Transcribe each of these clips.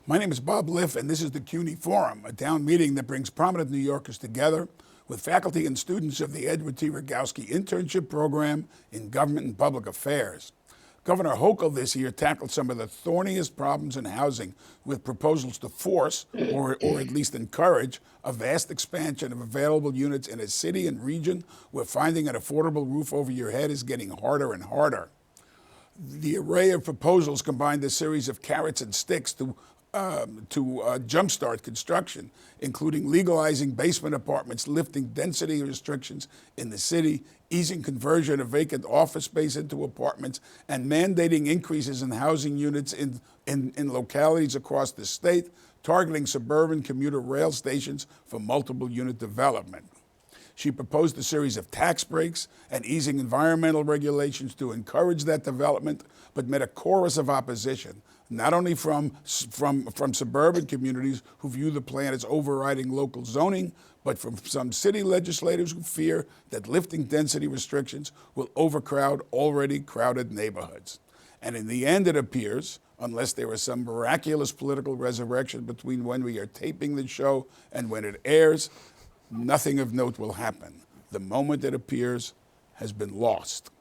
My name is Bob Liff, and this is the CUNY Forum, a town meeting that brings prominent New Yorkers together with faculty and students of the Edward T. Rogowski Internship Program in Government and Public Affairs. Governor Hochul this year tackled some of the thorniest problems in housing with proposals to force, or at least encourage, a vast expansion of available units in a city and region where finding an affordable roof over your head is getting harder and harder. The array of proposals combined a series of carrots and sticks to jumpstart construction, including legalizing basement apartments, lifting density restrictions in the city, easing conversion of vacant office space into apartments, and mandating increases in housing units in localities across the state, targeting suburban commuter rail stations for multiple unit development. She proposed a series of tax breaks and easing environmental regulations to encourage that development, but met a chorus of opposition, not only from suburban communities who view the plan as overriding local zoning, but from some city legislators who fear that lifting density restrictions will overcrowd already crowded neighborhoods. And in the end, it appears, unless there is some miraculous political resurrection between when we are taping the show and when it airs, nothing of note will happen. The moment it appears has been lost.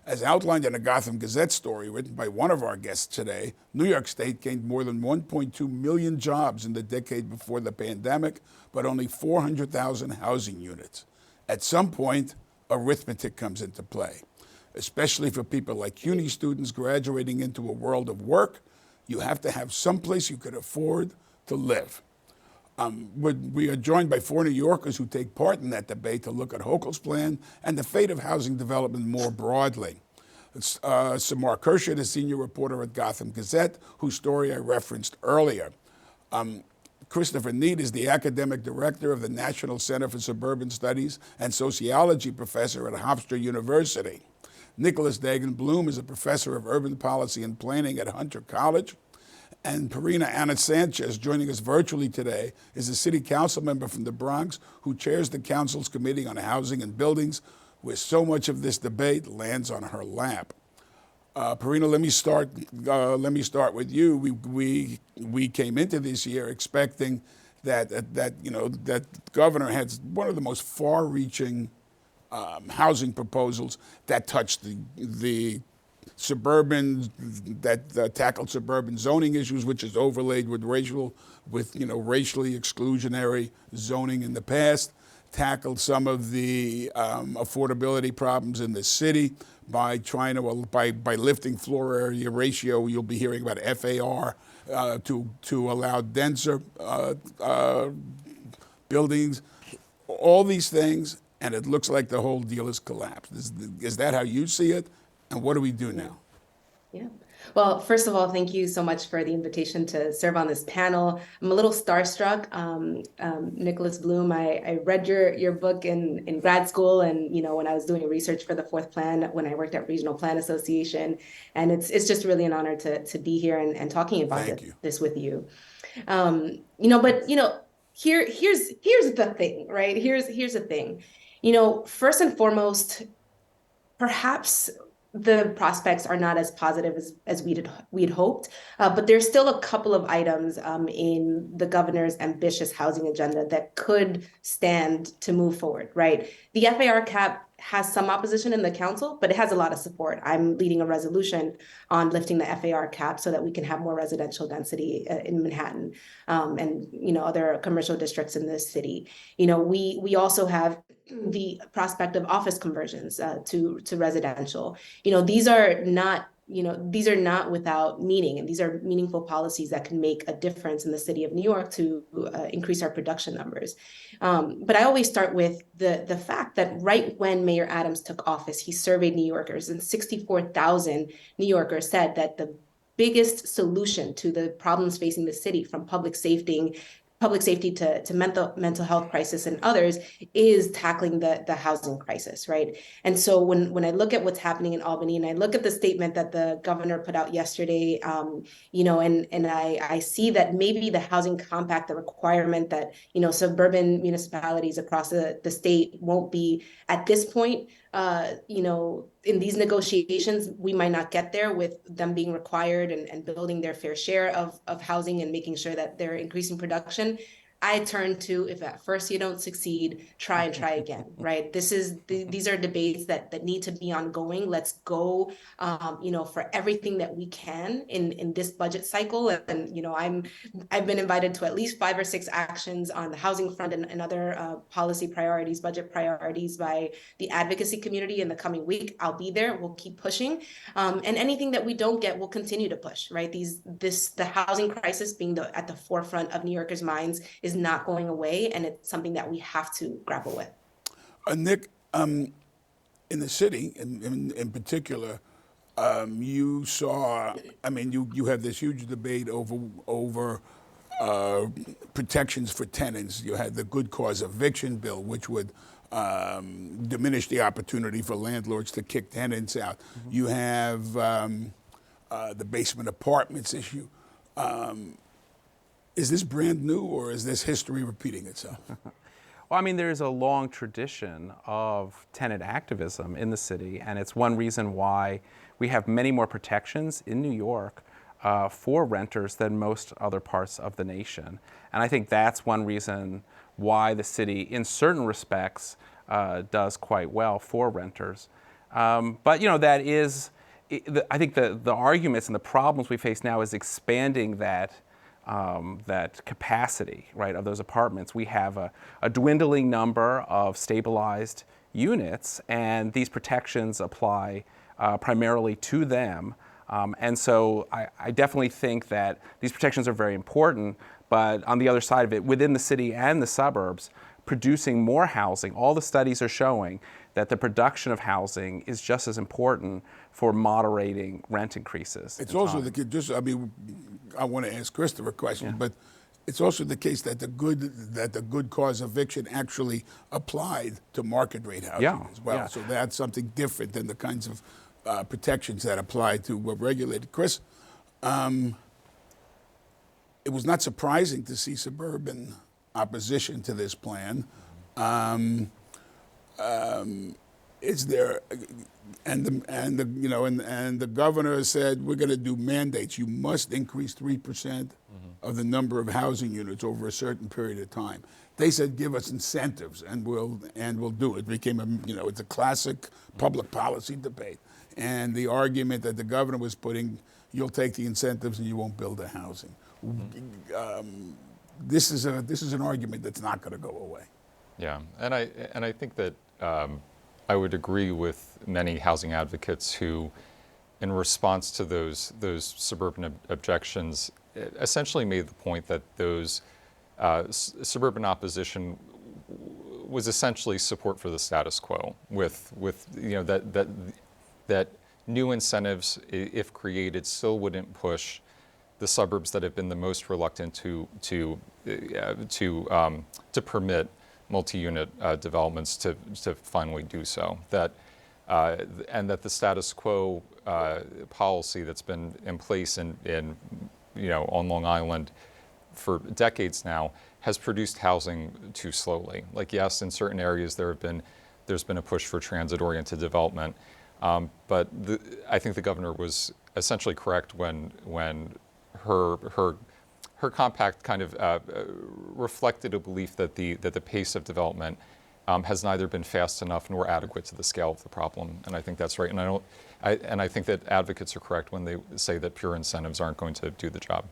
As outlined in a Gotham Gazette story written by one of our guests today, New York State gained more than 1.2 million jobs in the decade before the pandemic, but only 400,000 housing units. At some point, arithmetic comes into play, especially for people like CUNY students graduating into a world of work. You have to have someplace you could afford to live. We are joined by four New Yorkers who take part in that debate to look at Hochul's plan and the fate of housing development more broadly. Samar Kershid, a senior reporter at Gotham Gazette, whose story I referenced earlier. Christopher Need is the academic director of the National Center for Suburban Studies and sociology professor at Hofstra University. Nicholas Dagan-Bloom is a professor of urban policy and planning at Hunter College. And Parina Anna Sanchez, joining us virtually today, is a city council member from the Bronx who chairs the council's Committee on Housing and Buildings, where so much of this debate lands on her lap. Parina, let me start with you. We came into this year expecting that governor had one of the most far-reaching housing proposals that touched the suburban, that tackled suburban zoning issues, which is overlaid with racially exclusionary zoning in the past, tackled some of the affordability problems in the city by by lifting floor area ratio. You'll be hearing about FAR to allow denser buildings, all these things, and it looks like the whole deal has collapsed. Is that how you see it? And what do we do now? Yeah. Well, first of all, thank you so much for the invitation to serve on this panel. I'm a little starstruck. Nicholas Bloom, I read your book in grad school, and when I was doing research for the Fourth Plan, when I worked at Regional Plan Association, and it's just really an honor to be here and talking about this with you. Here's the thing, right? Here's the thing. First and foremost, perhaps the prospects are not as positive as we'd hoped, but there's still a couple of items in the governor's ambitious housing agenda that could stand to move forward, right? The FAR cap has some opposition in the council, but it has a lot of support. I'm leading a resolution on lifting the FAR cap so that we can have more residential density in Manhattan and other commercial districts in this city. We also have the prospect of office conversions to residential. These are not without meaning, and these are meaningful policies that can make a difference in the city of New York to increase our production numbers. But I always start with the fact that right when Mayor Adams took office, he surveyed New Yorkers, and 64,000 New Yorkers said that the biggest solution to the problems facing the city, from public safety to mental health crisis and others, is tackling the housing crisis, right? And so when I look at what's happening in Albany, and I look at the statement that the governor put out yesterday, and I see that maybe the housing compact, the requirement that suburban municipalities across the state won't be at this point in these negotiations, we might not get there with them being required and building their fair share of housing and making sure that they're increasing production. I turn to, if at first you don't succeed, try and try again, right? These are debates that need to be ongoing. Let's go, for everything that we can in this budget cycle. And I've been invited to at least 5 or 6 actions on the housing front and other policy priorities, budget priorities by the advocacy community in the coming week. I'll be there. We'll keep pushing, and anything that we don't get, we'll continue to push. Right? The housing crisis being at the forefront of New Yorkers' minds is not going away, and it's something that we have to grapple with. Nick, in the city, in particular, you saw. I mean, you had this huge debate over protections for tenants. You had the good cause eviction bill, which would diminish the opportunity for landlords to kick tenants out. Mm-hmm. You have the basement apartments issue. Is this brand new, or is this history repeating itself? Well, I mean, there's a long tradition of tenant activism in the city, and it's one reason why we have many more protections in New York for renters than most other parts of the nation. And I think that's one reason why the city, in certain respects, does quite well for renters. But that is, I think the arguments and the problems we face now is expanding that capacity, right, of those apartments. We have a dwindling number of stabilized units, and these protections apply primarily to them. And so I definitely think that these protections are very important, but on the other side of it, within the city and the suburbs, producing more housing, all the studies are showing that the production of housing is just as important for moderating rent increases. It's also I want to ask Christopher a question, but it's also the case that the good cause eviction actually applied to market rate housing as well. Yeah. So that's something different than the kinds of protections that apply to regulated. Chris, it was not surprising to see suburban opposition to this plan. Is there, and the governor said we're going to do mandates. You must increase 3% of the number of housing units over a certain period of time. They said give us incentives and we'll do it. It became it's a classic public policy debate, and the argument that the governor was putting, you'll take the incentives and you won't build the housing. This is an argument that's not going to go away. Yeah, and I think that I would agree with many housing advocates who, in response to those suburban objections, essentially made the point that those suburban opposition was essentially support for the status quo, with that new incentives, if created, still wouldn't push the suburbs that have been the most reluctant to permit multi-unit developments to finally do so. And that the status quo policy that's been in place on Long Island for decades now has produced housing too slowly. Like, yes, in certain areas there's been a push for transit-oriented development, but I think the governor was essentially correct when her compact kind of reflected a belief that the pace of development has neither been fast enough nor adequate to the scale of the problem, and I think that's right. And I think that advocates are correct when they say that pure incentives aren't going to do the job.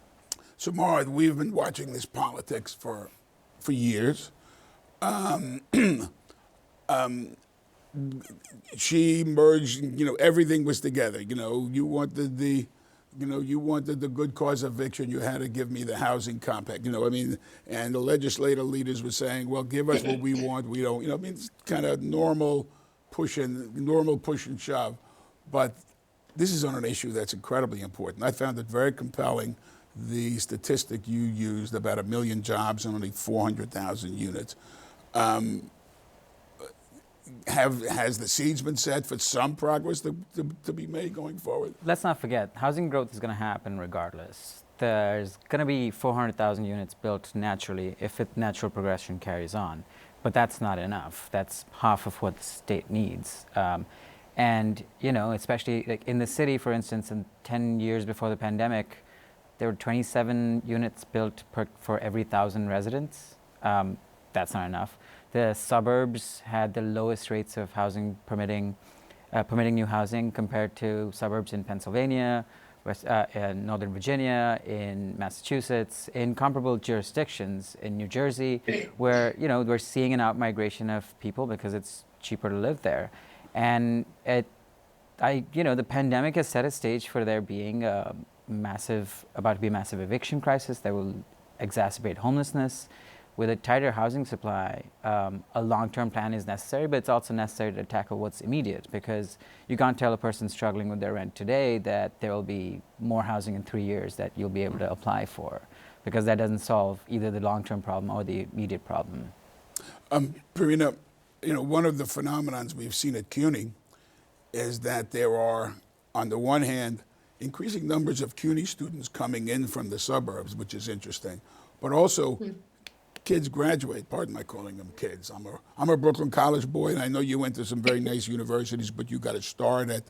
So, Mara, we've been watching this politics for years. She merged. Everything was together. You wanted the good cause eviction, you had to give me the housing compact, and the legislative leaders were saying, well, give us what we want, we don't, it's kind of normal push and shove. But this is on an issue that's incredibly important. I found it very compelling, the statistic you used, about 1 million jobs and only 400,000 units. Has the seeds been set for some progress to be made going forward? Let's not forget, housing growth is going to happen regardless. there's going to be 400,000 units built naturally if natural progression carries on. But that's not enough. That's half of what the state needs. And, you know, especially like in the city, for instance, in 10 years before the pandemic, there were 27 units built for every 1,000 residents. That's not enough. The suburbs had the lowest rates of housing permitting new housing compared to suburbs in Pennsylvania, in Northern Virginia, in Massachusetts, in comparable jurisdictions in New Jersey, where, you know, we're seeing an outmigration of people because it's cheaper to live there. And the pandemic has set a stage for there being about to be a massive eviction crisis that will exacerbate homelessness. With a tighter housing supply, a long-term plan is necessary, but it's also necessary to tackle what's immediate, because you can't tell a person struggling with their rent today that there will be more housing in 3 years that you'll be able to apply for, because that doesn't solve either the long-term problem or the immediate problem. Purina, you know, one of the phenomenons we've seen at CUNY is that there are, on the one hand, increasing numbers of CUNY students coming in from the suburbs, which is interesting, but also kids graduate. Pardon my calling them kids. I'm a Brooklyn College boy, and I know you went to some very nice universities, but you got a start at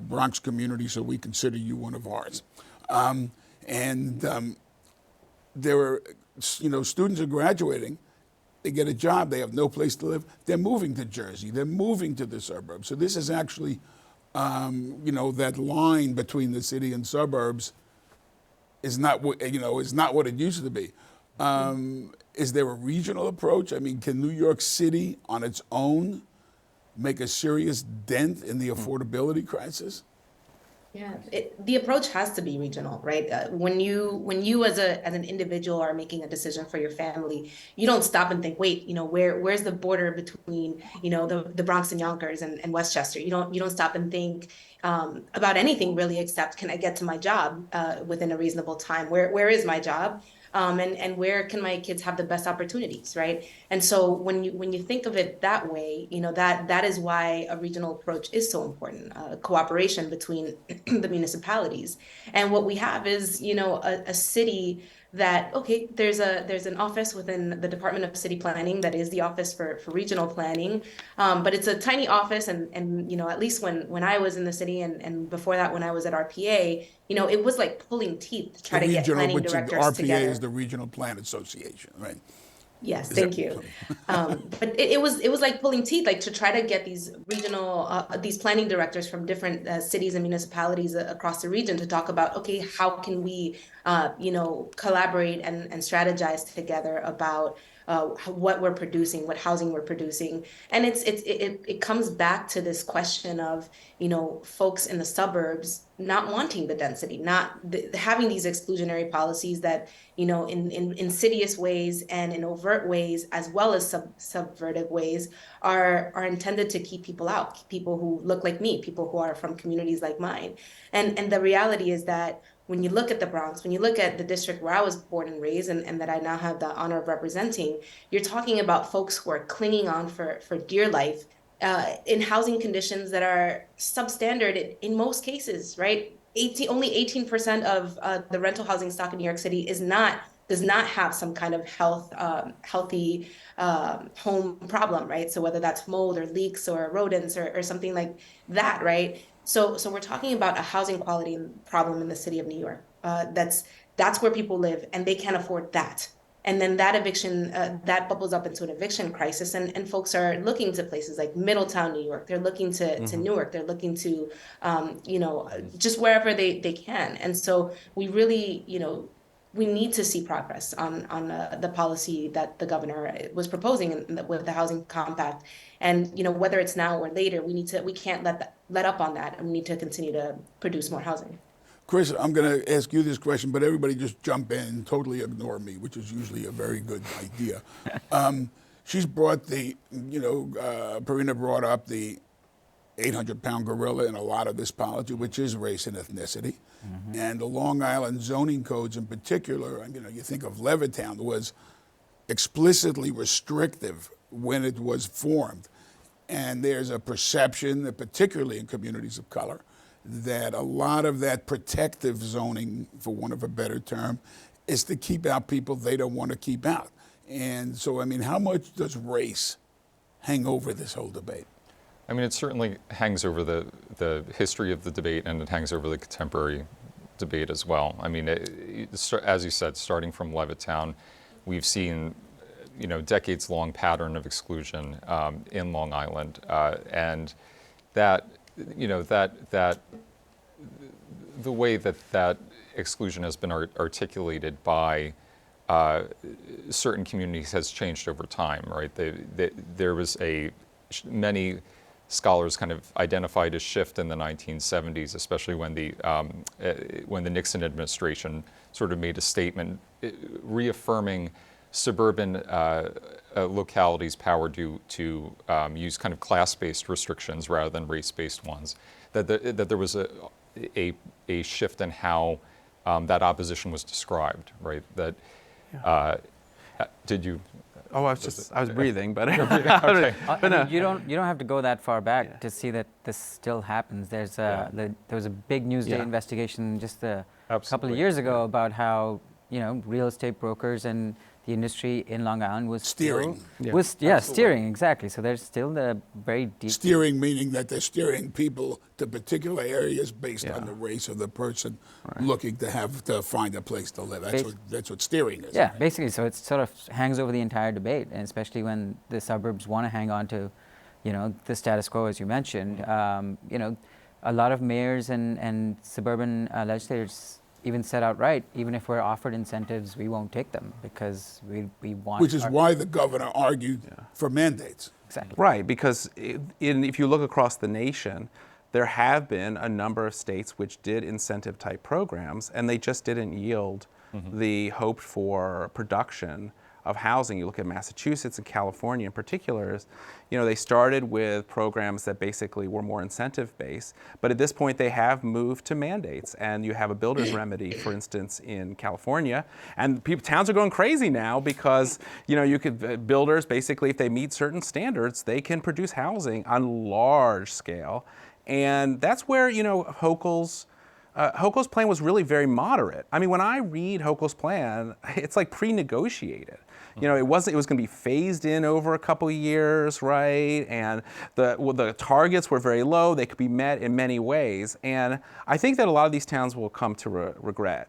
Bronx Community, so we consider you one of ours. There are, you know, students are graduating. They get a job. They have no place to live. They're moving to Jersey. They're moving to the suburbs. So this is actually, you know, that line between the city and suburbs is not what it used to be. Is there a regional approach? I mean, can New York City on its own make a serious dent in the affordability crisis? Yeah, the approach has to be regional, right? When you as an individual are making a decision for your family, you don't stop and think, wait, you know, where's the border between, you know, the Bronx and Yonkers and Westchester? You don't stop and think about anything really, except, can I get to my job within a reasonable time? Where is my job? And where can my kids have the best opportunities, right? And so when you think of it that way, you know, that is why a regional approach is so important, cooperation between the municipalities. And what we have is, you know, a city that, okay, there's an office within the Department of City Planning that is the Office for Regional Planning, but it's a tiny office, and you know, at least when I was in the city and before that when I was at RPA, you know, it was like pulling teeth to try to get planning directors together. RPA is the Regional Plan Association, right? Yes, thank you. But it was like pulling teeth, like to try to get these regional, these planning directors from different cities and municipalities across the region to talk about, okay, how can we, you know, collaborate and strategize together about what we're producing, what housing we're producing. And it comes back to this question of, you know, folks in the suburbs not wanting the density, having these exclusionary policies that, you know, in insidious ways and in overt ways, as well as subvertive ways, are intended to keep people out, people who look like me, people who are from communities like mine. And the reality is that when you look at the Bronx, when you look at the district where I was born and raised, and that I now have the honor of representing, you're talking about folks who are clinging on for dear life in housing conditions that are substandard in most cases, right? Only 18% of the rental housing stock in New York City does not have some kind of healthy home problem, right? So whether that's mold or leaks or rodents or something like that, right? So we're talking about a housing quality problem in the city of New York. That's where people live, and they can't afford that. And then that eviction, that bubbles up into an eviction crisis, and folks are looking to places like Middletown, New York. They're looking to Newark. They're looking to, you know, just wherever they can. And so we really, you know, we need to see progress on the policy that the governor was proposing with the housing compact. And, you know, whether it's now or later, we can't let up on that, and we need to continue to produce more housing. Chris, I'm going to ask you this question, but everybody just jump in and totally ignore me, which is usually a very good idea. She's brought Purina brought up the 800-pound gorilla in a lot of this policy, which is race and ethnicity. Mm-hmm. And the Long Island zoning codes in particular, you know, you think of Levittown, was explicitly restrictive when it was formed. And there's a perception, that particularly in communities of color, that a lot of that protective zoning, for want of a better term, is to keep out people they don't want to keep out. And so, I mean, how much does race hang over this whole debate? I mean, it certainly hangs over the history of the debate, and it hangs over the contemporary debate as well. I mean, as you said, starting from Levittown, we've seen, decades-long pattern of exclusion in Long Island, and that, that the way that exclusion has been articulated by certain communities has changed over time, right? There was many scholars kind of identified a shift in the 1970s, especially when the Nixon administration sort of made a statement reaffirming suburban localities' power to use kind of class-based restrictions rather than race-based ones. That there was a shift in how that opposition was described, right? That did you? Oh, I was breathing, but Okay. I mean, you don't have to go that far back to see that this still happens. There was a big Newsday investigation just a couple of years ago about how real estate brokers and the industry in Long Island was Steering. Steering, exactly. So there's still the very deep Steering meaning that they're steering people to particular areas based on the race of the person looking to find a place to live. That's what steering is. Yeah, basically. So it sort of hangs over the entire debate, and especially when the suburbs want to hang on to, the status quo, as you mentioned. A lot of mayors and suburban legislators even said outright, even if we're offered incentives, we won't take them because we want. Which is why the governor argued for mandates. Exactly. Right, because if you look across the nation, there have been a number of states which did incentive type programs, and they just didn't yield the hoped for production of housing. You look at Massachusetts and California in particular, they started with programs that basically were more incentive based, but at this point they have moved to mandates, and you have a builder's remedy, for instance, in California, and towns are going crazy now because builders basically, if they meet certain standards, they can produce housing on large scale, and that's where Hochul's plan was really very moderate. I mean, when I read Hochul's plan, it's like pre-negotiated. It was going to be phased in over a couple of years, right? And the targets were very low. They could be met in many ways. And I think that a lot of these towns will come to regret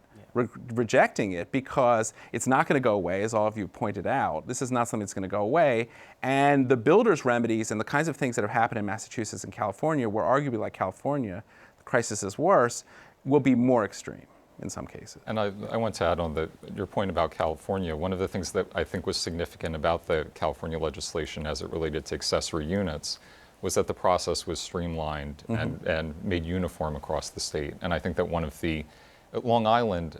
rejecting it because it's not going to go away, as all of you pointed out. This is not something that's going to go away. And the builder's remedies and the kinds of things that have happened in Massachusetts and California, where arguably like California, the crisis is worse, will be more extreme in some cases. And I want to add on your point about California. One of the things that I think was significant about the California legislation as it related to accessory units was that the process was streamlined and made uniform across the state. And I think that Long Island,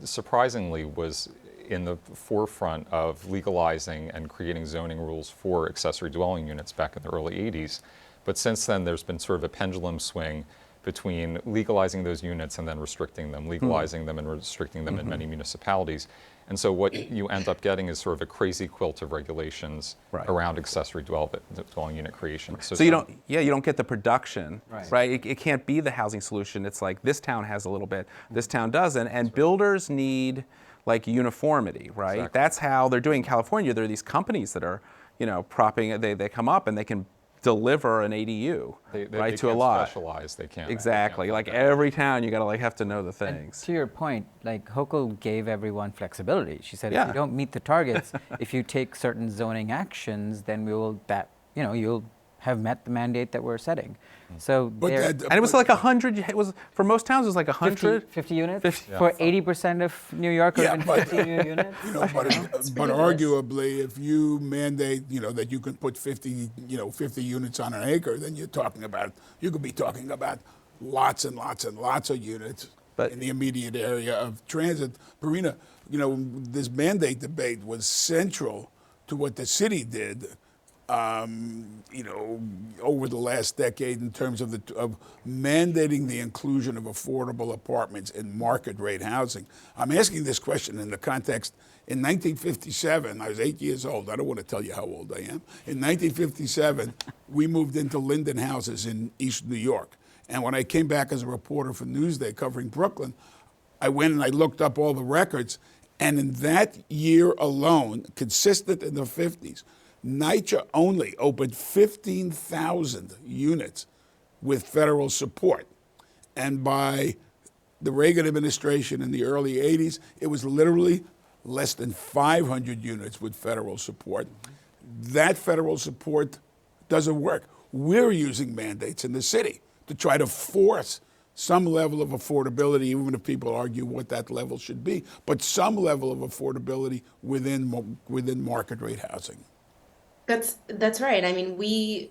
surprisingly, was in the forefront of legalizing and creating zoning rules for accessory dwelling units back in the early 80s. But since then, there's been sort of a pendulum swing between legalizing those units and then restricting them, legalizing them and restricting them in many municipalities. And so what you end up getting is sort of a crazy quilt of regulations around accessory dwelling unit creation. So you don't get the production, right? It can't be the housing solution. It's like this town has a little bit, this town doesn't, and builders need like uniformity, right? Exactly. That's how they're doing in California. There are these companies that are, propping, they come up and they can deliver an ADU, right, to a lot. Specialize, they can't. Exactly. They can't like every town, you got to have to know the things. And to your point, like Hochul gave everyone flexibility. She said, if you don't meet the targets, if you take certain zoning actions, then you'll have met the mandate that we're setting. So and it was like 100. It was for most towns. It was like 100. 50 units for 80% of New York or 50 units. But arguably, if you mandate, that you can put 50 units on an acre, then you could be talking about lots and lots and lots of units in the immediate area of transit. Marina, this mandate debate was central to what the city did. Over the last decade in terms of mandating the inclusion of affordable apartments in market rate housing. I'm asking this question in the context, in 1957, I was 8 years old. I don't want to tell you how old I am. In 1957, we moved into Linden houses in East New York. And when I came back as a reporter for Newsday covering Brooklyn, I went and I looked up all the records. And in that year alone, consistent in the 50s, NYCHA only opened 15,000 units with federal support. And by the Reagan administration in the early 80s, it was literally less than 500 units with federal support. That federal support doesn't work. We're using mandates in the city to try to force some level of affordability, even if people argue what that level should be, but some level of affordability within market rate housing. That's right. I mean, we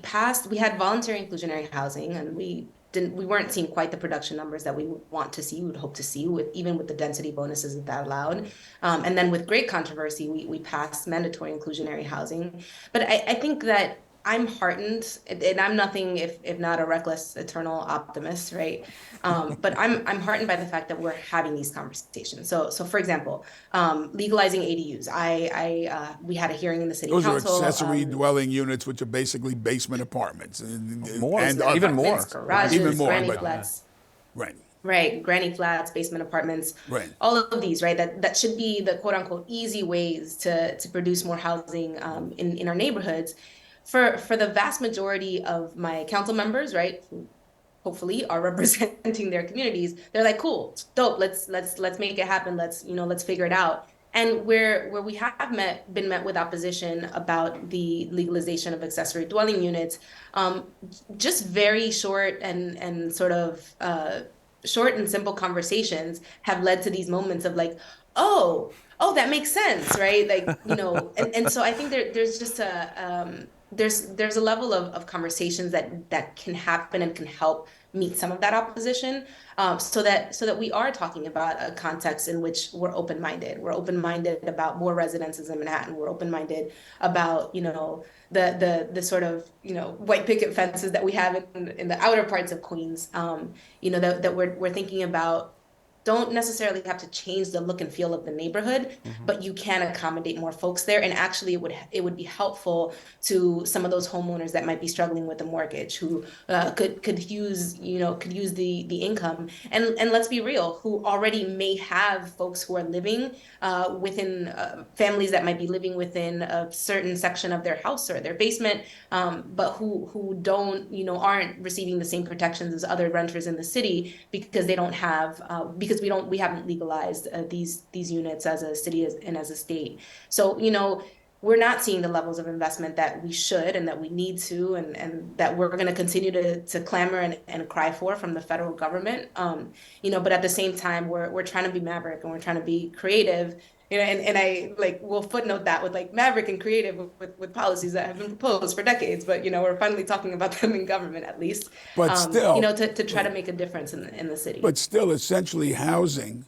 had voluntary inclusionary housing, and we weren't seeing quite the production numbers that we would want to see, we would hope to see, even with the density bonuses that allowed. And then with great controversy, we passed mandatory inclusionary housing. But I think that I'm heartened, and I'm nothing if not a reckless eternal optimist, right? But I'm heartened by the fact that we're having these conversations. So for example, legalizing ADUs. We had a hearing in the city council. Those are accessory dwelling units, which are basically basement apartments. More, and even more. Garages, even more, granny but, flats. Right. Right, granny flats, basement apartments, Right. all of these, right? That should be the quote unquote easy ways to produce more housing in our neighborhoods. For the vast majority of my council members, right, who hopefully are representing their communities, they're like, cool, dope, let's make it happen. Let's figure it out. And where we have been met with opposition about the legalization of accessory dwelling units, just very short and sort of short and simple conversations have led to these moments of like, oh, that makes sense, right? Like, and so I think there's just there's a level of conversations that can happen and can help meet some of that opposition, so that we are talking about a context in which we're open-minded. We're open-minded about more residences in Manhattan. We're open-minded about the sort of white picket fences that we have in the outer parts of Queens. That we're thinking about don't necessarily have to change the look and feel of the neighborhood, but you can accommodate more folks there. And actually it would be helpful to some of those homeowners that might be struggling with a mortgage, who could use the income. And let's be real, who already may have folks who are living within families that might be living within a certain section of their house or their basement, but who don't, aren't receiving the same protections as other renters in the city because they don't have, because we haven't legalized these units as a city and as a state. So, we're not seeing the levels of investment that we should and that we need to, and that we're going to continue to clamor and cry for from the federal government. But at the same time, we're trying to be maverick and we're trying to be creative. And I will footnote that with maverick and creative with policies that have been proposed for decades, but we're finally talking about them in government at least. But still, to try to make a difference in the city. But still, essentially, housing,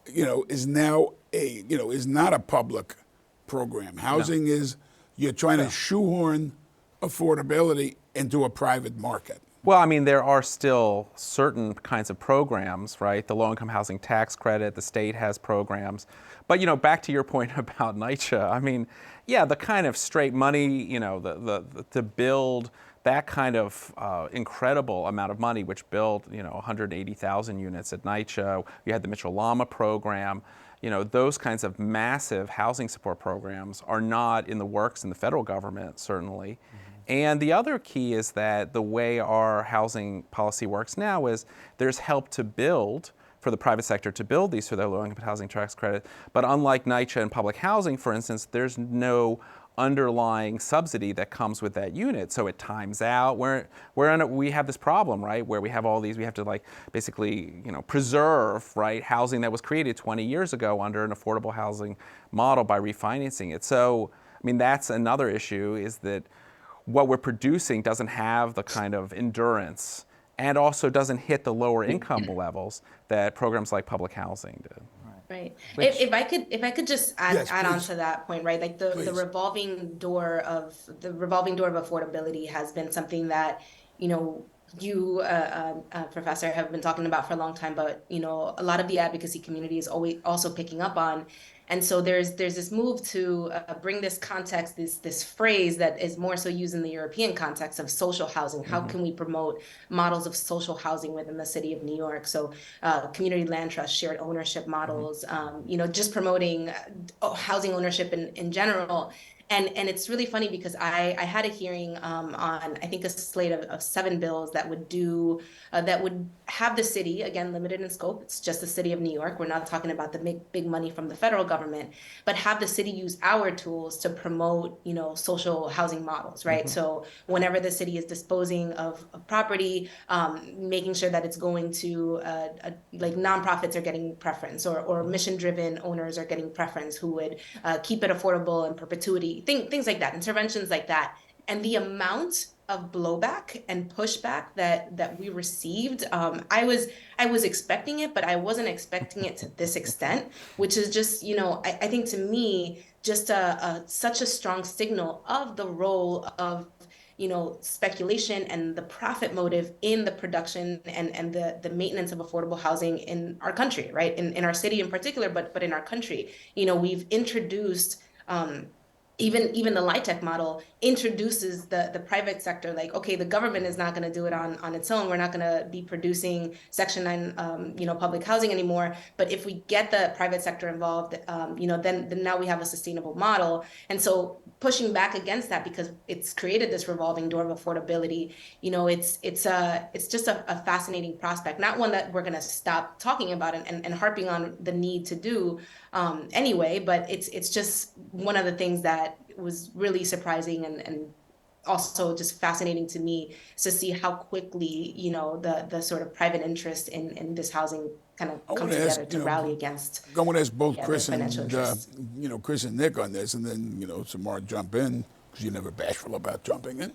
is now is not a public program. Housing is you're trying to shoehorn affordability into a private market. Well, I mean, there are still certain kinds of programs, right? The low-income housing tax credit, the state has programs. But, back to your point about NYCHA, I mean, yeah, the kind of straight money, to build that kind of incredible amount of money, which built, 180,000 units at NYCHA. We had the Mitchell-Lama program. Those kinds of massive housing support programs are not in the works in the federal government, certainly. And the other key is that the way our housing policy works now is there's help to build for the private sector to build these for their low-income housing tax credit. But unlike NYCHA and public housing, for instance, there's no underlying subsidy that comes with that unit, so it times out. We have this problem, right, where we have all these. We have to basically preserve, right, housing that was created 20 years ago under an affordable housing model by refinancing it. So I mean, that's another issue, is that what we're producing doesn't have the kind of endurance and also doesn't hit the lower income levels that programs like public housing did. Right. If I could just add on to that point, right? Like the revolving door of affordability has been something that, you, Professor, have been talking about for a long time, but, a lot of the advocacy community is always also picking up on. And so there's this move to bring this context, this phrase that is more so used in the European context of social housing. How can we promote models of social housing within the city of New York? So community land trust, shared ownership models, just promoting housing ownership in general. And it's really funny because I had a hearing on, I think, a slate of 7 bills that would have the city, again, limited in scope. It's just the city of New York. We're not talking about the big money from the federal government, but have the city use our tools to promote, social housing models, right? So whenever the city is disposing of property, making sure that it's going to like nonprofits are getting preference, or mission-driven owners are getting preference, who would keep it affordable in perpetuity, things like that, interventions like that. And the amount of blowback and pushback that we received, I was expecting it, but I wasn't expecting it to this extent, which is just, I think, to me, just such a strong signal of the role of speculation and the profit motive in the production and the maintenance of affordable housing in our country, right? In our city in particular, but in our country. We've introduced even the LIHTC model introduces the private sector, like, okay, the government is not going to do it on its own. We're not going to be producing Section 9, public housing anymore. But if we get the private sector involved, then now we have a sustainable model. And so pushing back against that, because it's created this revolving door of affordability, it's just a fascinating prospect, not one that we're going to stop talking about and harping on the need to do anyway, but it's just one of the things that was really surprising and also just fascinating to me, to see how quickly the sort of private interest in this housing kind of come together to rally against. I want to ask both Chris the financial interests. Chris and Nick on this, and then Samar jump in, because you're never bashful about jumping in.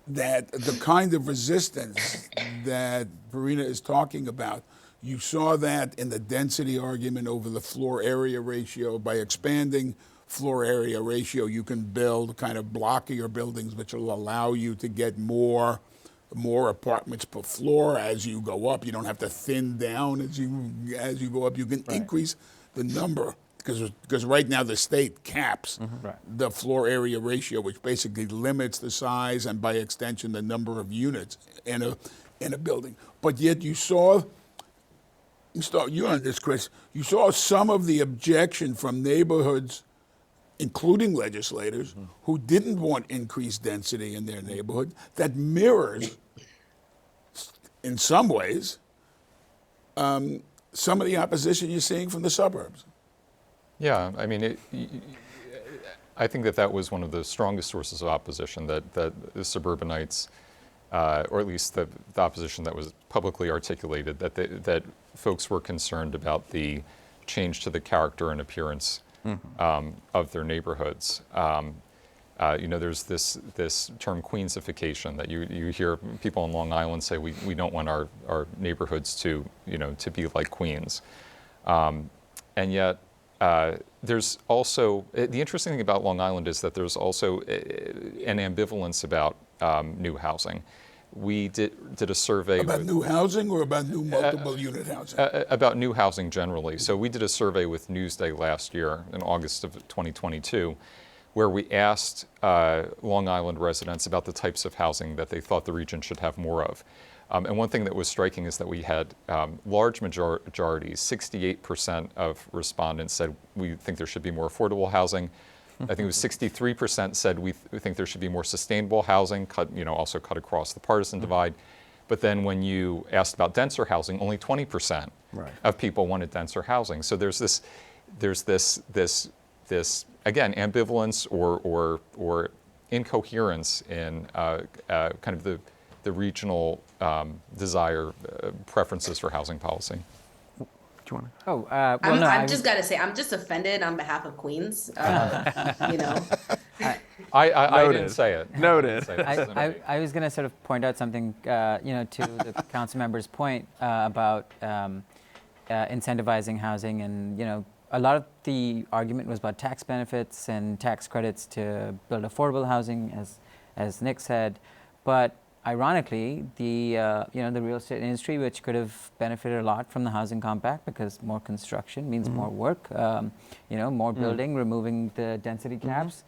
That the kind of resistance that Verena is talking about, you saw that in the density argument over the floor area ratio. By expanding floor area ratio, you can build kind of blockier buildings, which will allow you to get more apartments per floor as you go up. You don't have to thin down as you go up. You can increase the number, because right now the state caps the floor area ratio, which basically limits the size and, by extension, the number of units in a building. But yet you on this, Chris. You saw some of the objection from neighborhoods, including legislators, who didn't want increased density in their neighborhood, that mirrors, in some ways, some of the opposition you're seeing from the suburbs. Yeah, I mean, I think that was one of the strongest sources of opposition, that the suburbanites, or at least the opposition that was publicly articulated, that folks were concerned about the change to the character and appearance of their neighborhoods. There's this term Queensification that you hear people on Long Island say, we don't want our neighborhoods to be like Queens. And yet there's also, the interesting thing about Long Island is that there's also an ambivalence about new housing. We did a survey about new housing, or about new multiple unit housing? About new housing generally. So we did a survey with Newsday last year in August of 2022, where we asked Long Island residents about the types of housing that they thought the region should have more of. And one thing that was striking is that we had large majorities, 68% of respondents said we think there should be more affordable housing. I think it was 63% said we think there should be more sustainable housing, also cut across the partisan divide. But then when you asked about denser housing, only 20% of people wanted denser housing. So there's this again, ambivalence or incoherence in kind of the regional desire, preferences for housing policy. Do you want to? Oh, I've just got to say, I'm just offended on behalf of Queens. I didn't say it. Noted. I was going to sort of point out something, to the council member's point about incentivizing housing, and a lot of the argument was about tax benefits and tax credits to build affordable housing, as Nick said, but ironically, the real estate industry, which could have benefited a lot from the housing compact, because more construction means more work, more building, removing the density caps.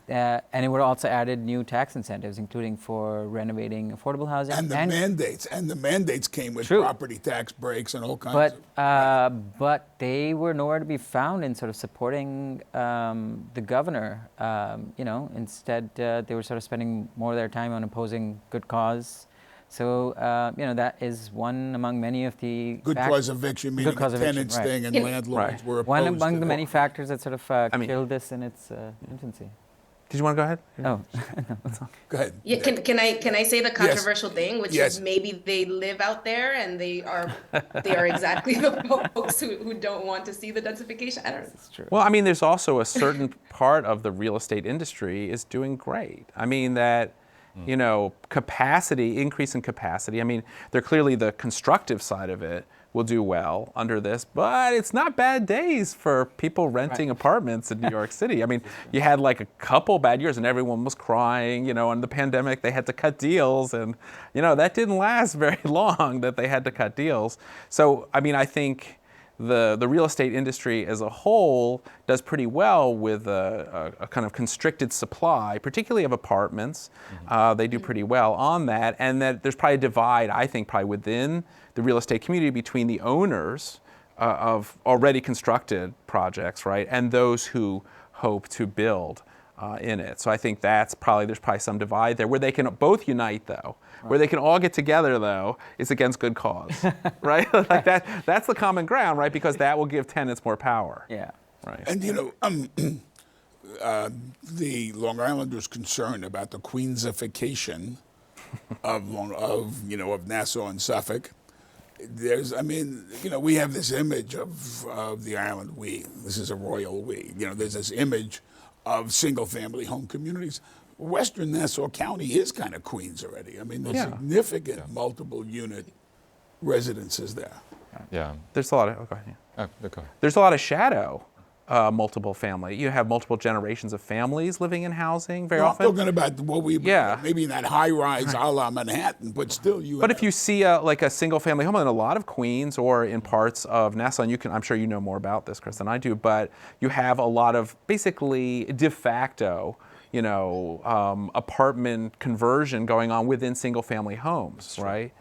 And it would have also added new tax incentives, including for renovating affordable housing. And the mandates came with True. property tax breaks and all kinds But they were nowhere to be found in sort of supporting the governor. Instead they were sort of spending more of their time on opposing good cause. So that is one among many of the good cause eviction, meaning the tenants right. thing and landlords were opposed One among to the that. many factors that sort of killed this in its infancy. Did you want to go ahead? Oh, Go ahead. Yeah, can I say the controversial thing, which Yes. is maybe they live out there and they are exactly the folks who don't want to see the densification. I don't know. it's true. Well, I mean, there's also a certain part of the real estate industry is doing great. I mean, that, increase in capacity. I mean, they're clearly the constructive side of it will do well under this, but it's not bad days for people renting apartments in New York City. I mean, you had like a couple bad years and everyone was crying, in the pandemic they had to cut deals and, that didn't last very long that they had to cut deals. So, I mean, I think the real estate industry as a whole does pretty well with a kind of constricted supply, particularly of apartments. They do pretty well on that, and that there's probably a divide, I think, probably within the real estate community between the owners of already constructed projects, right, and those who hope to build in it. So I think there's probably some divide there. Where they can both unite, though, where they can all get together, though, is against good cause, right? Like that's the common ground, right? Because that will give tenants more power. Yeah. Right. And the Long Islanders concerned about the Queensification of Nassau and Suffolk. We have this image of the island. This is a royal we. There's this image of single-family home communities. Western Nassau County is kind of Queens already. I mean, there's significant multiple-unit residences there. Yeah. There's a lot of go ahead. Go ahead. There's a lot of shadow multiple family. You have multiple generations of families living in housing very often. I'm talking about maybe not high-rise a la Manhattan, but still you. But if you see like a single-family home in a lot of Queens or in parts of Nassau, and I'm sure you know more about this, Chris, than I do, but you have a lot of basically de facto, apartment conversion going on within single-family homes, right?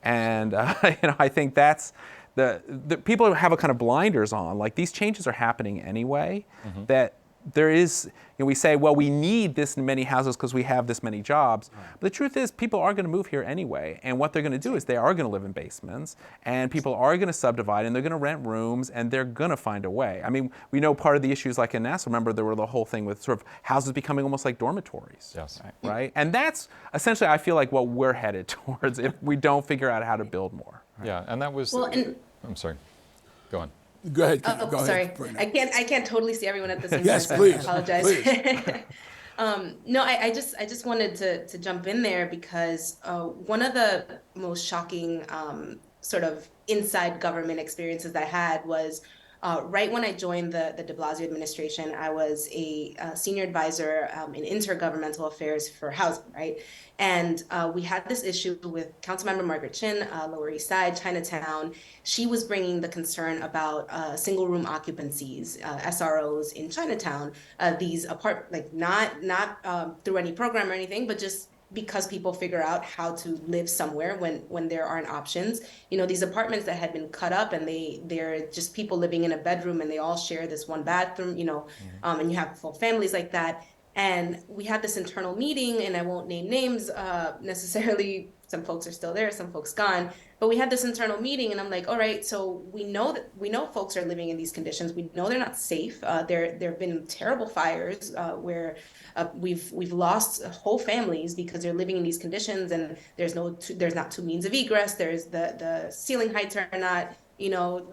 And I think that's the people have a kind of blinders on. Like, these changes are happening anyway. That there is, we say, well, we need this many houses because we have this many jobs. But the truth is, people are going to move here anyway. And what they're going to do is they are going to live in basements, and people are going to subdivide, and they're going to rent rooms, and they're going to find a way. I mean, we know part of the issues, like in Nassau, remember there were the whole thing with sort of houses becoming almost like dormitories. Yes. Right? And that's essentially, I feel like, what we're headed towards if we don't figure out how to build more. Yeah, and that was. I'm sorry. Go on. Go ahead. Oh, sorry. I can't totally see everyone at the same time. Yes, so please. I apologize. Please. No, I just wanted to jump in there because one of the most shocking sort of inside government experiences I had was right when I joined the de Blasio administration. I was a senior advisor in intergovernmental affairs for housing, right? And we had this issue with Councilmember Margaret Chin, Lower East Side, Chinatown. She was bringing the concern about single room occupancies, SROs in Chinatown. These not through any program or anything, but just because people figure out how to live somewhere when there aren't options. These apartments that had been cut up and they're just people living in a bedroom and they all share this one bathroom, and you have full families like that. And we had this internal meeting, and I won't name names necessarily. Some folks are still there, some folks gone. But we had this internal meeting, and I'm like, all right, so we know folks are living in these conditions. We know they're not safe. There have been terrible fires where we've lost whole families because they're living in these conditions, and there's not two means of egress. There's the ceiling heights are not.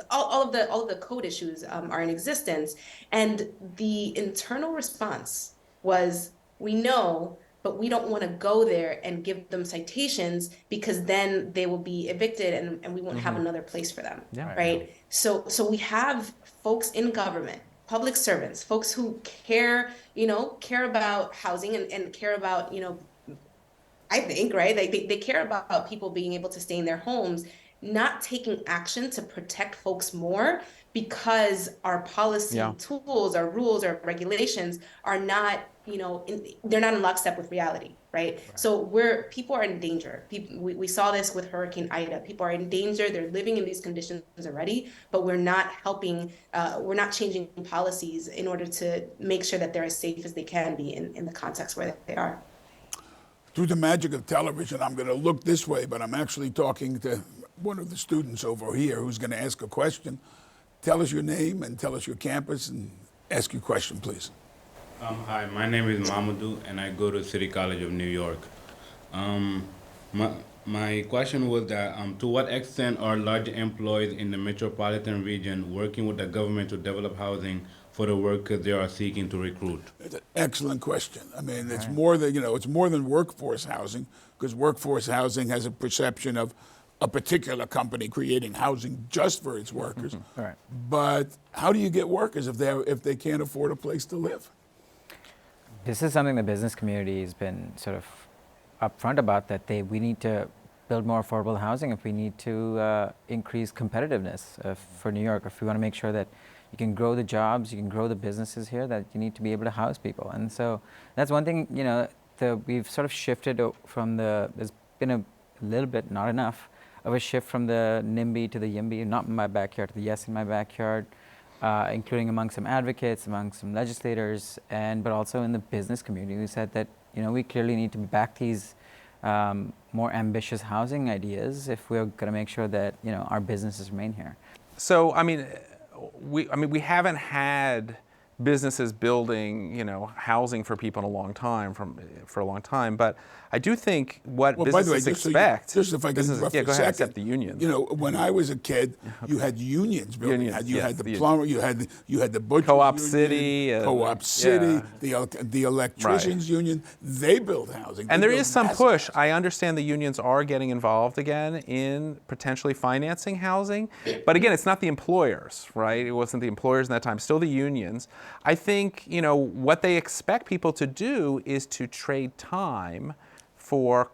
All of the code issues are in existence, and the internal response was, we know, but we don't want to go there and give them citations because then they will be evicted and we won't have another place for them, right? So we have folks in government, public servants, folks who care about housing and care about, I think, right? Like they care about people being able to stay in their homes, not taking action to protect folks more because our policy Yeah. tools, our rules, our regulations are not, they're not in lockstep with reality, right? So people are in danger. We saw this with Hurricane Ida. People are in danger. They're living in these conditions already, but we're not helping, we're not changing policies in order to make sure that they're as safe as they can be in the context where they are. Through the magic of television, I'm going to look this way, but I'm actually talking to one of the students over here who's going to ask a question. Tell us your name and tell us your campus and ask your question, please. Hi, my name is Mamadou, and I go to City College of New York. My question was that to what extent are large employers in the metropolitan region working with the government to develop housing for the workers they are seeking to recruit? It's an excellent question. I mean, it's more than, it's more than workforce housing, because workforce housing has a perception of a particular company creating housing just for its workers. Right. But how do you get workers if they can't afford a place to live? This is something the business community has been sort of upfront about, that we need to build more affordable housing if we need to increase competitiveness for New York. If we want to make sure that you can grow the jobs, you can grow the businesses here, that you need to be able to house people. And so that's one thing, we've sort of shifted from there's been a little bit, not enough, of a shift from the NIMBY to the YIMBY, not in my backyard, to the yes in my backyard, including among some advocates, among some legislators, but also in the business community. We said that, we clearly need to back these more ambitious housing ideas if we're going to make sure that, our businesses remain here. So, we haven't had businesses building, housing for people in a long time, for a long time. But I do think what businesses expect. Just if I can interrupt yeah, for go a ahead, second. Except the unions. When I was a kid, you had unions building. Unions, You yes, had the the plumber. You had the butcher. Co-op union, City, Co-op City. yeah. The electricians union. They build housing. And they there build is some massive push. housing. I understand the unions are getting involved again in potentially financing housing. But again, it's not the employers, right? It wasn't the employers in that time, still the unions. I think, what they expect people to do is to trade time for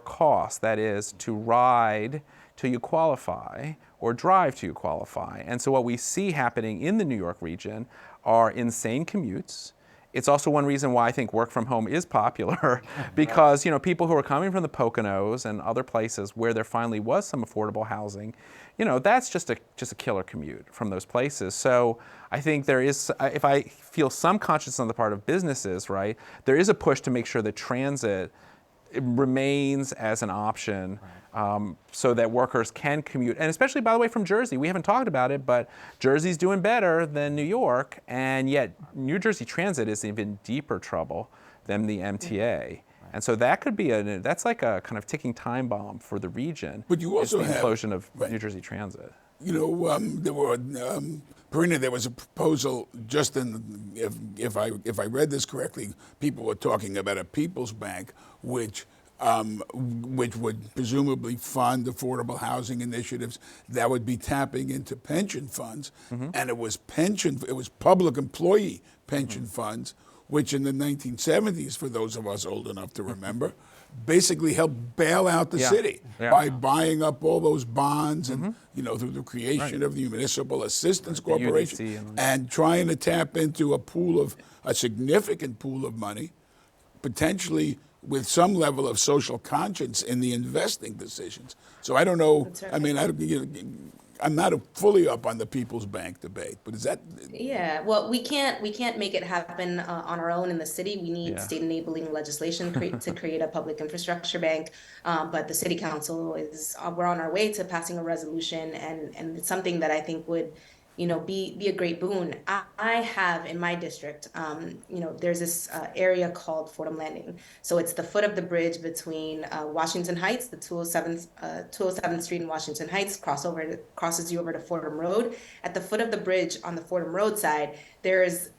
cost. That is, to ride till you qualify or drive till you qualify. And so what we see happening in the New York region are insane commutes. It's also one reason why I think work from home is popular, because people who are coming from the Poconos and other places where there finally was some affordable housing, that's just a killer commute from those places. So I think there is, if I feel some conscience on the part of businesses, right, there is a push to make sure that transit remains as an option, so that workers can commute. And especially, by the way, from Jersey. We haven't talked about it, but Jersey's doing better than New York, and yet New Jersey Transit is in even deeper trouble than the MTA. And so that could be that's like a kind of ticking time bomb for the region. But you also the have implosion of New Jersey Transit. There were, Perina, there was a proposal just if I read this correctly, people were talking about a People's Bank, which would presumably fund affordable housing initiatives that would be tapping into pension funds, and it was public employee pension funds, which in the 1970s, for those of us old enough to remember, basically helped bail out the city by buying up all those bonds and, through the creation of the Municipal Assistance Corporation and trying to tap into a significant pool of money, potentially with some level of social conscience in the investing decisions. So I don't know. Right. I mean, I'm not fully up on the People's Bank debate, but is that? Yeah, well, we can't make it happen on our own in the city. We need state enabling legislation to create a public infrastructure bank. But the city council we're on our way to passing a resolution, and it's something that I think would, be a great boon. I have in my district, there's this area called Fordham Landing. So it's the foot of the bridge between Washington Heights, the 207th Street in Washington Heights, crosses you over to Fordham Road. At the foot of the bridge on the Fordham Road side, there's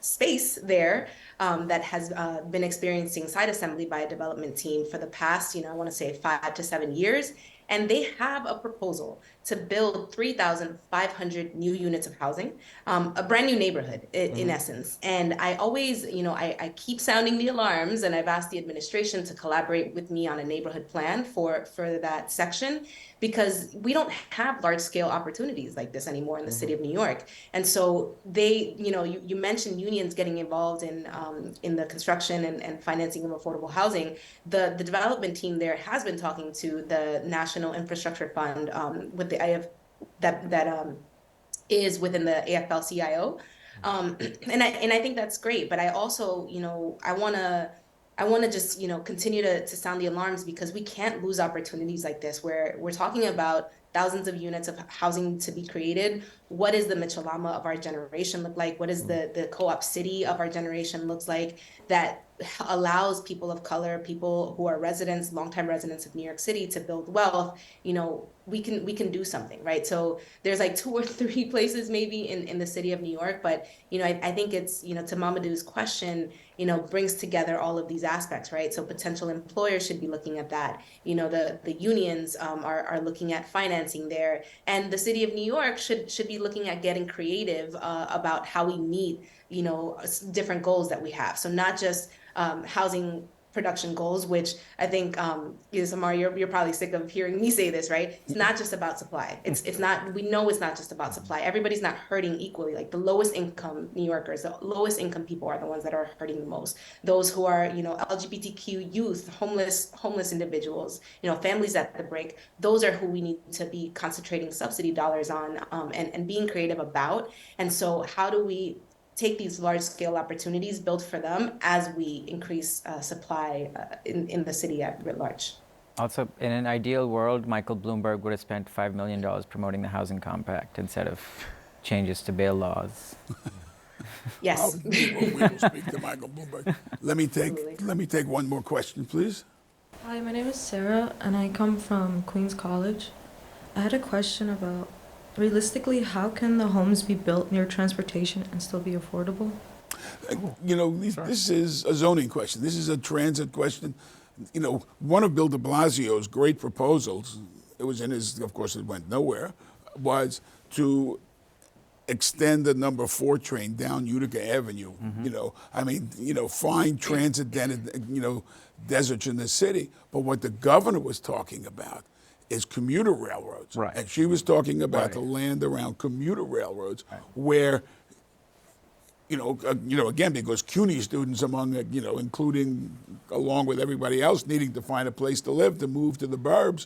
space there that has been experiencing site assembly by a development team for the past, I want to say 5 to 7 years. And they have a proposal to build 3,500 new units of housing, a brand new neighborhood in essence. And I always, I keep sounding the alarms, and I've asked the administration to collaborate with me on a neighborhood plan for that section, because we don't have large scale opportunities like this anymore in the city of New York. And so they, you mentioned unions getting involved in the construction and financing of affordable housing. The development team there has been talking to the National Infrastructure Fund with the IF that is within the AFL-CIO, and I think that's great. But I also, I want to just, continue to sound the alarms, because we can't lose opportunities like this, where we're talking about thousands of units of housing to be created. What is the Michelama of our generation look like? What is the co-op city of our generation looks like, that allows people of color, people who are residents, longtime residents of New York City, to build wealth? We can do something, right? So there's like 2 or 3 places maybe in the city of New York, but I think it's, to Mamadou's question, brings together all of these aspects, right? So potential employers should be looking at that. The unions are looking at financing there, and the city of New York should be looking at getting creative about how we meet different goals that we have. So not just housing production goals, which I think, Samar, you're probably sick of hearing me say this, right? It's not just about supply. It's not, we know it's not just about supply. Everybody's not hurting equally. Like the lowest income New Yorkers, the lowest income people are the ones that are hurting the most. Those who are, LGBTQ youth, homeless individuals, families at the break, those are who we need to be concentrating subsidy dollars on, and being creative about. And so how do we take these large-scale opportunities, build for them as we increase supply in the city at writ large? Also, in an ideal world, Michael Bloomberg would have spent $5 million promoting the housing compact instead of changes to bail laws. Yes. We will speak to Michael Bloomberg. Let me take one more question, please. Hi, my name is Sarah, and I come from Queens College. I had a question about, realistically, how can the homes be built near transportation and still be affordable? This is a zoning question. This is a transit question. One of Bill de Blasio's great proposals, it was in his, of course it went nowhere, was to extend the number 4 train down Utica Avenue. Find transit deserts in the city. But what the governor was talking about is commuter railroads. Right. And she was talking about the land around commuter railroads, where, again, because CUNY students, including along with everybody else needing to find a place to live, to move to the burbs,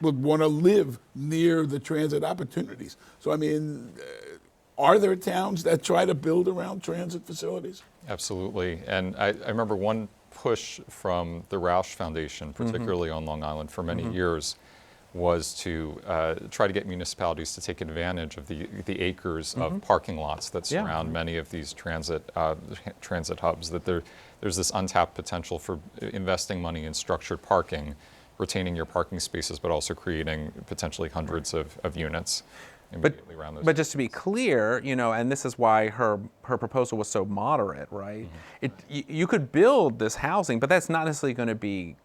would want to live near the transit opportunities. So, are there towns that try to build around transit facilities? Absolutely. And I remember one push from the Roush Foundation, particularly on Long Island for many years, was to try to get municipalities to take advantage of the acres of parking lots that surround many of these transit hubs, that there's this untapped potential for investing money in structured parking, retaining your parking spaces, but also creating potentially hundreds of units immediately around those. But just to be clear, and this is why her proposal was so moderate, right? You could build this housing, but that's not necessarily going to be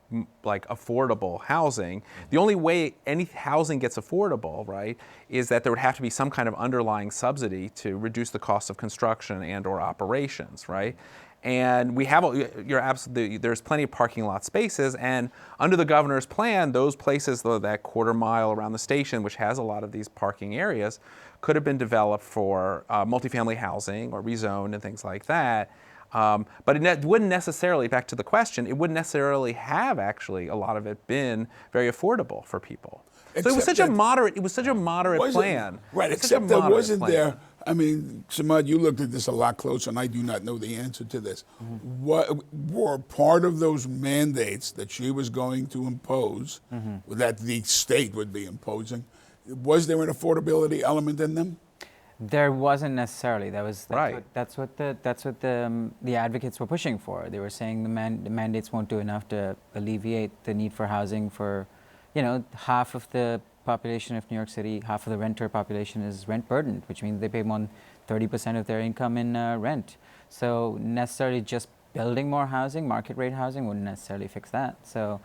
like affordable housing. The only way any housing gets affordable, right, is that there would have to be some kind of underlying subsidy to reduce the cost of construction and/or operations, right? And there's plenty of parking lot spaces, and under the governor's plan, those places, that quarter mile around the station, which has a lot of these parking areas, could have been developed for multifamily housing or rezoned and things like that. But it wouldn't necessarily, back to the question, it wouldn't necessarily have actually a lot of it been very affordable for people. So it was such a moderate plan. Right, except there wasn't there. Samad, you looked at this a lot closer, and I do not know the answer to this. What were part of those mandates that she was going to impose, that the state would be imposing? Was there an affordability element in them? There wasn't necessarily. That's what the advocates were pushing for. They were saying the mandates won't do enough to alleviate the need for housing for, half of the population of New York City, half of the renter population is rent burdened, which means they pay more than 30% of their income in rent. So necessarily just building more housing, market rate housing, wouldn't necessarily fix that. So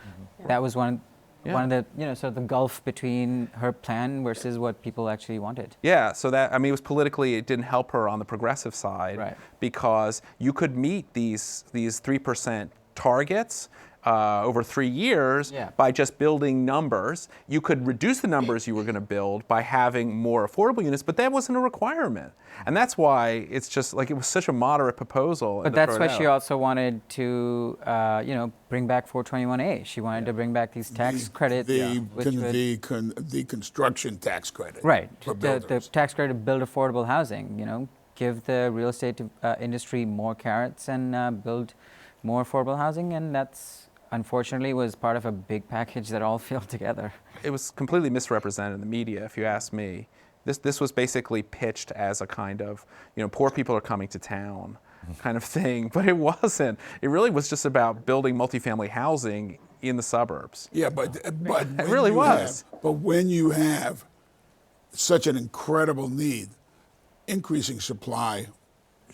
that was one one of the, sort of the gulf between her plan versus what people actually wanted. Yeah, so that, I mean, it didn't help her on the progressive side, Right. because you could meet these 3% targets over 3 years by just building numbers. You could reduce the numbers you were going to build by having more affordable units, but that wasn't a requirement. And that's why it's just like, it was such a moderate proposal. But that's why she also wanted to, bring back 421A. She wanted to bring back these tax credits. The construction tax credit. Right. For The builders. tax credit to build affordable housing, give the real estate industry more carrots and build more affordable housing. And that's, unfortunately, was part of a big package that all failed together. It was completely misrepresented in the media, if you ask me. This was basically pitched as a kind of, poor people are coming to town kind of thing, but it wasn't. It really was just about building multifamily housing in the suburbs. Yeah, but It really was. But when you have such an incredible need, increasing supply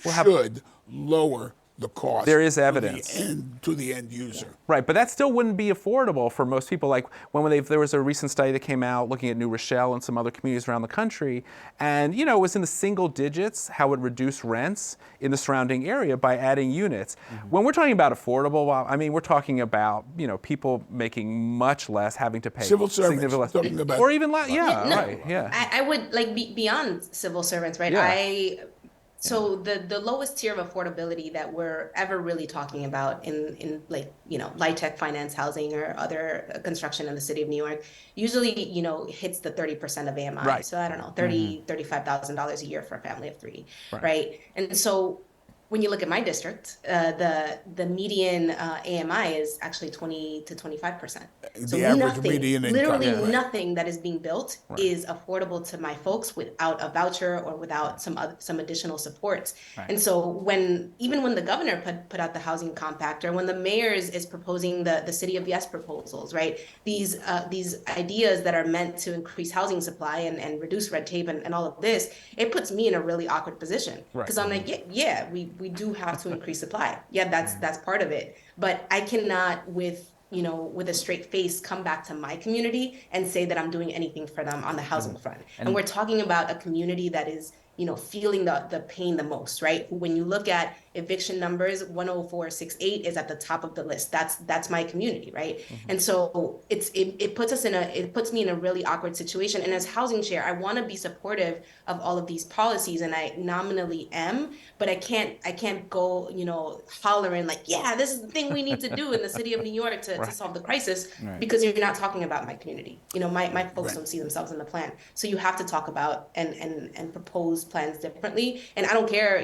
should lower the cost. There is evidence to the end user. Right, but that still wouldn't be affordable for most people. Like there was a recent study that came out looking at New Rochelle and some other communities around the country, and it was in the single digits how it reduced rents in the surrounding area by adding units. When we're talking about affordable, I mean, we're talking about people making much less, having to pay Civil servants, significantly less, talking about- or even less. I would be beyond civil servants, right? Yeah. So the lowest tier of affordability that we're ever really talking about in light tech finance housing or other construction in the city of New York usually, hits the 30% of AMI. Right. So I don't know, $35,000 a year for a family of three, right? And so when you look at my district, the median AMI is actually 20 to 25%. So The average median income. literally nothing that is being built is affordable to my folks without a voucher or without some additional supports. And so even when the governor put out the housing compact, or when the mayor is proposing the City of Yes proposals, right? These ideas that are meant to increase housing supply and reduce red tape and all of this, it puts me in a really awkward position, because I'm like, we do have to increase supply. Yeah, that's part of it. But I cannot with a straight face come back to my community and say that I'm doing anything for them on the housing front. And we're talking about a community that is feeling the pain the most, right? When you look at eviction numbers, 10468 is at the top of the list. That's my community, right? And so it puts me in a really awkward situation. And as housing chair, I want to be supportive of all of these policies, and I nominally am, but I can't go hollering like, yeah, this is the thing we need to do in the city of New York to solve the crisis, because you're not talking about my community. My folks don't see themselves in the plan. So you have to talk about and propose plans differently. And I don't care,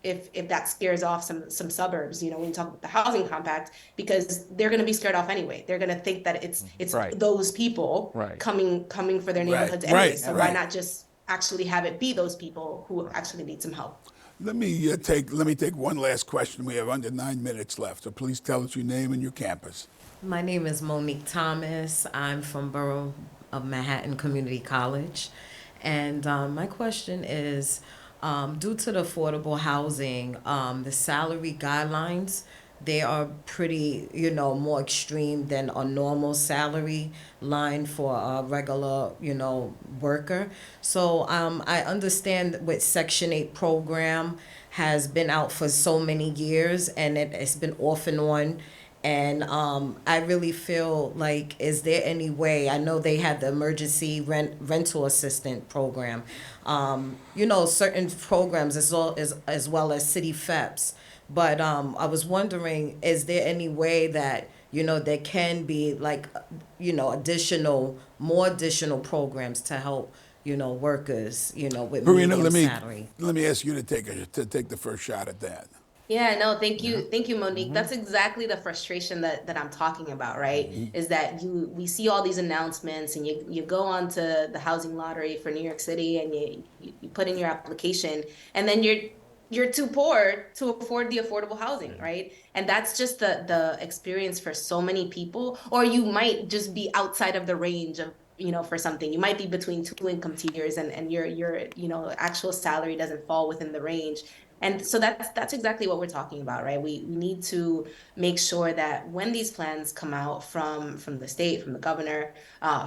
if that scares off some suburbs, when you talk about the housing compact, because they're going to be scared off anyway. They're going to think that it's those people coming for their neighborhoods anyway. So why not just actually have it be those people who actually need some help? Let me take one last question. We have under 9 minutes left. So please tell us your name and your campus. My name is Monique Thomas. I'm from Borough of Manhattan Community College. And my question is, due to the affordable housing, the salary guidelines, they are pretty, more extreme than a normal salary line for a regular, worker. So I understand with Section 8 program has been out for so many years, and it's been off and on. And I really feel like, is there any way, I know they had the emergency rental assistant program, certain programs as well as city FEPs. But I was wondering, is there any way that, there can be like, more additional programs to help, workers, with Marina, medium salary? let me ask you to take the first shot at that. Yeah, no, thank you, Monique. That's exactly the frustration that I'm talking about, right? Is that we see all these announcements, and you go on to the housing lottery for New York City, and you put in your application, and then you're too poor to afford the affordable housing, right? And that's just the experience for so many people. Or you might just be outside of the range of, for something. You might be between two income tiers, and your actual salary doesn't fall within the range. And so that's exactly what we're talking about, right? We need to make sure that when these plans come out from the state, from the governor,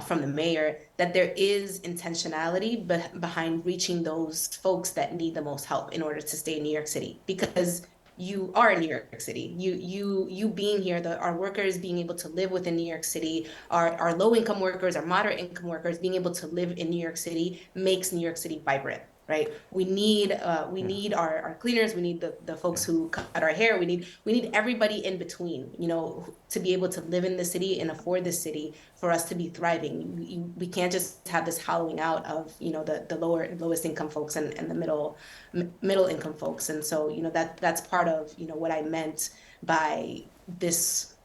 from the mayor, that there is intentionality behind reaching those folks that need the most help in order to stay in New York City. Because you are in New York City. You being here, our workers being able to live within New York City, our low income workers, our moderate income workers being able to live in New York City makes New York City vibrant, right? We need our cleaners, we need the folks who cut our hair, we need everybody in between, you know, to be able to live in the city and afford the city for us to be thriving. We can't just have this hollowing out of, you know, the lowest income folks and the middle income folks. And so, you know, that's part of, you know, what I meant by these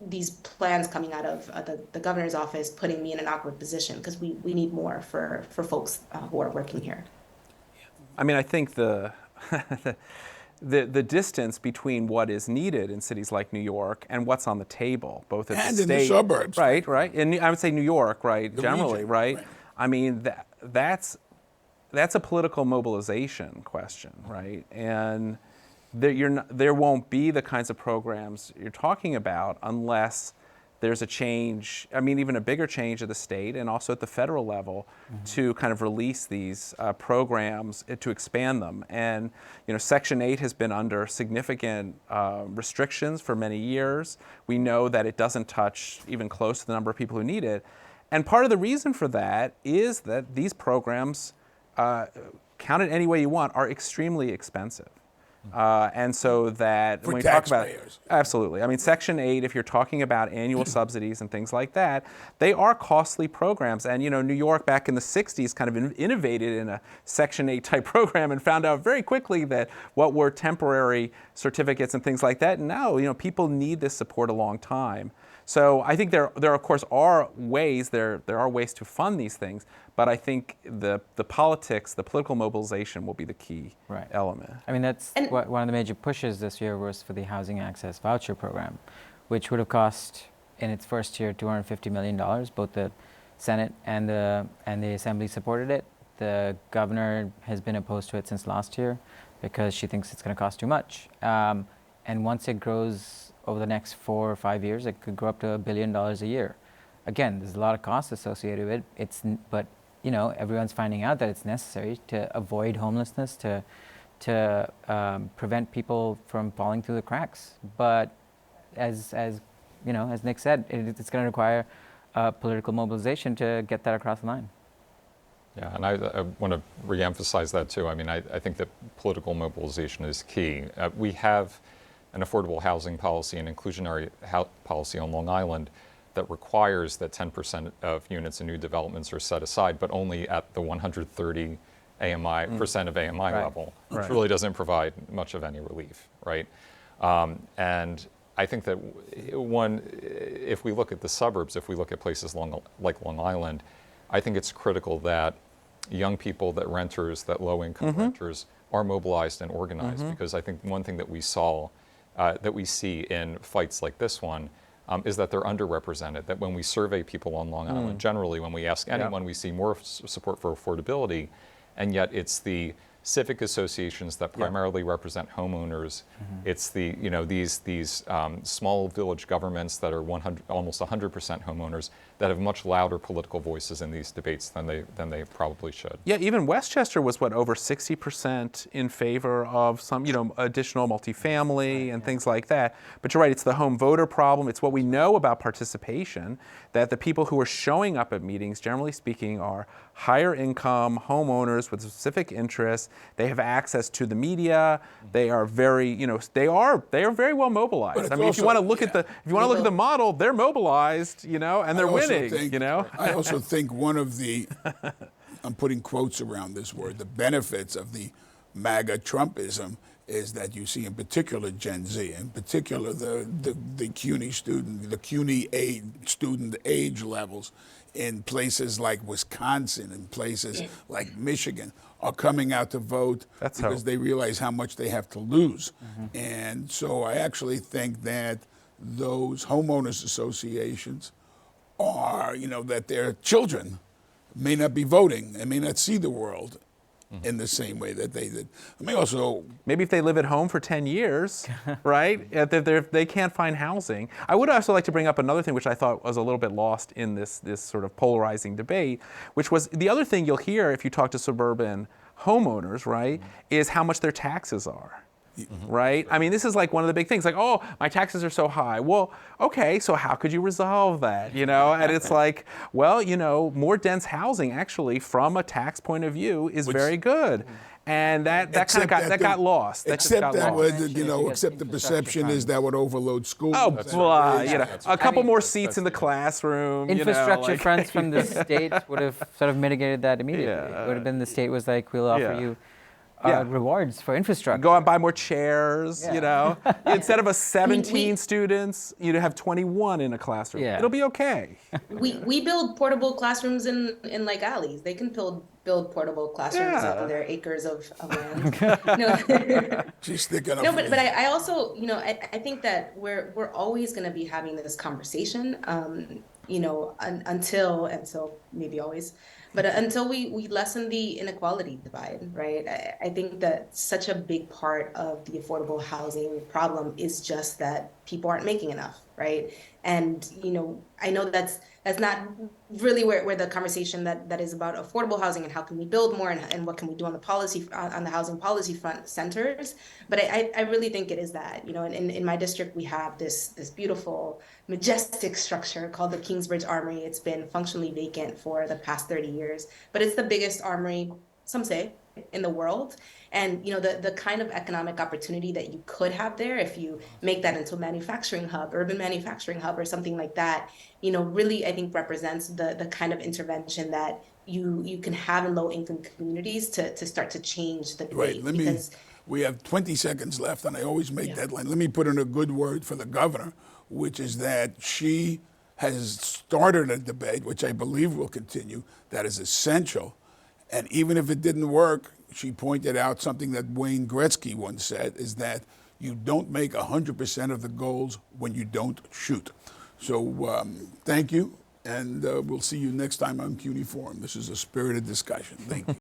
plans coming out of the governor's office, putting me in an awkward position, because we need more for folks who are working here. I mean, I think the distance between what is needed in cities like New York and what's on the table, both at And the in state, the suburbs. right, and I would say New York, right, The generally, region, right? right. I mean, that's a political mobilization question, right? And there won't be the kinds of programs you're talking about unless there's a change, I mean, even a bigger change at the state and also at the federal level to kind of release these programs, to expand them. And, you know, Section 8 has been under significant restrictions for many years. We know that it doesn't touch even close to the number of people who need it. And part of the reason for that is that these programs, count it any way you want, are extremely expensive. And so that For when we talk about taxpayers. absolutely, I mean Section 8, if you're talking about annual subsidies and things like that, they are costly programs. And you know, New York back in the '60s kind of innovated in a Section 8 type program and found out very quickly that what were temporary certificates and things like that, now you know people need this support a long time. So I think there of course are ways to fund these things, but I think the politics, the political mobilization will be the key element. I mean, that's one of the major pushes this year was for the Housing Access Voucher Program, which would have cost in its first year $250 million. Both the Senate and the Assembly supported it. The governor has been opposed to it since last year because she thinks it's going to cost too much. And once it grows over the next 4 or 5 years, it could grow up to $1 billion a year. Again, there's a lot of costs associated with it. But you know, everyone's finding out that it's necessary to avoid homelessness, to prevent people from falling through the cracks. But as you know, as Nick said, it's going to require political mobilization to get that across the line. Yeah, and I want to reemphasize that too. I mean, I think that political mobilization is key. We have an affordable housing policy and inclusionary policy on Long Island that requires that 10% of units in new developments are set aside, but only at the 130 AMI percent of AMI level, which really doesn't provide much of any relief, right? And I think that if we look at the suburbs, if we look at places like Long Island, I think it's critical that young people, that renters, that low-income renters are mobilized and organized, because I think one thing that we see in fights like this one is that they're underrepresented, that when we survey people on Long Island, generally when we ask anyone, we see more support for affordability, and yet it's the civic associations that primarily represent homeowners. It's the these small village governments that are almost 100% homeowners that have much louder political voices in these debates than they probably should. Yeah, even Westchester was over 60% in favor of some additional multifamily and things like that. But you're right, it's the home voter problem. It's what we know about participation, that the people who are showing up at meetings, generally speaking, are higher income homeowners with specific interests. They have access to the media. They are very, they are very well mobilized. I mean, if you want to look at the model, they're mobilized, and they're winning. I also think one of the, I'm putting quotes around this word, the benefits of the MAGA Trumpism is that you see in particular Gen Z, in particular the CUNY student, the CUNY student age levels in places like Wisconsin and places like Michigan are coming out to vote because they realize how much they have to lose. And so I actually think that those homeowners associations are, that their children may not be voting and may not see the world in the same way that they did. Let me also, Maybe if they live at home for 10 years, right? If they can't find housing. I would also like to bring up another thing which I thought was a little bit lost in this sort of polarizing debate, which was the other thing you'll hear if you talk to suburban homeowners, right, is how much their taxes are. Right? I mean, this is like one of the big things, like, oh, my taxes are so high. Well, okay, so how could you resolve that, you know? And it's like, well, you know, more dense housing actually from a tax point of view is very good. And that kind of got lost. That just except got that lost. would, you know, except the perception is that would overload schools. Oh, blah, you know, a couple mean, more seats in the classroom. Infrastructure you know, funds from the state would have sort of mitigated that immediately. Yeah. It would have been the state was like, we'll offer Yeah. you Yeah. rewards for infrastructure. Go out and buy more chairs, you know. Instead of 17 we- students, you'd have 21 in a classroom. Yeah. It'll be okay. We build portable classrooms in like alleys. They can build portable classrooms Yeah. on their acres of land. No. She's sticking up. No, for but you. I also, you know, I think that we're always going to be having this conversation, you know, until maybe always, but until we lessen the inequality divide, right? I think that such a big part of the affordable housing problem is just that people aren't making enough, right? And, you know, I know that's not really where the conversation that is about affordable housing and how can we build more and what can we do on the policy on the housing policy front centers, but I really think it is that, you know, in my district we have this beautiful majestic structure called the Kingsbridge Armory. It's been functionally vacant for the past 30 years, but it's the biggest armory, some say, in the world. And you know, the kind of economic opportunity that you could have there if you make that into a manufacturing hub, urban manufacturing hub or something like that, you know, really I think represents the kind of intervention that you can have in low income communities to start to change the debate. Right. We have 20 seconds left, and I always make deadline. Let me put in a good word for the governor, which is that she has started a debate, which I believe will continue, that is essential. And even if it didn't work, she pointed out something that Wayne Gretzky once said, is that you don't make 100% of the goals when you don't shoot. So thank you, and we'll see you next time on CUNY Forum. This is a spirited discussion. Thank you.